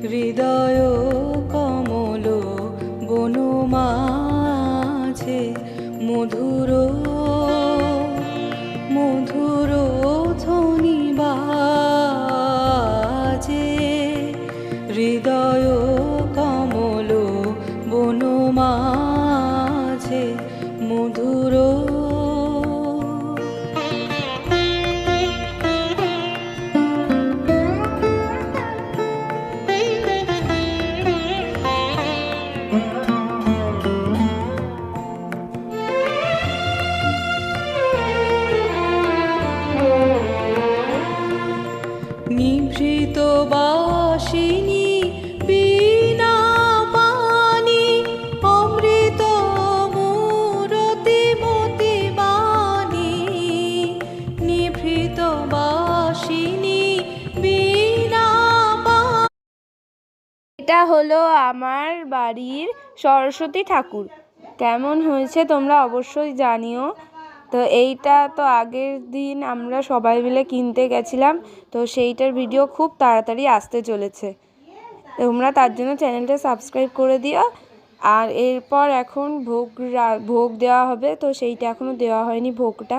হৃদয় কমল বনমাঝে মধুর মধুর ধ্বনি বাজে। হৃদয় কমল বনমাঝে মধুর। নিভৃত বাসিনী বীণা পানি অমৃত মূরতি মতি বাণী। নিভৃত বাসিনী বীণা। এটা হলো আমার বাড়ির সরস্বতী ঠাকুর। কেমন হয়েছে তোমরা অবশ্যই জানিও। তো এইটা তো আগের দিন আমরা সবাই মিলে কিনতে গেছিলাম, তো সেইটার ভিডিও খুব তাড়াতাড়ি আসতে চলেছে। তোমরা তার জন্য চ্যানেলটা সাবস্ক্রাইব করে দিও। আর এরপর এখন ভোগ দেওয়া হবে, তো সেইটা এখনও দেওয়া হয়নি ভোগটা।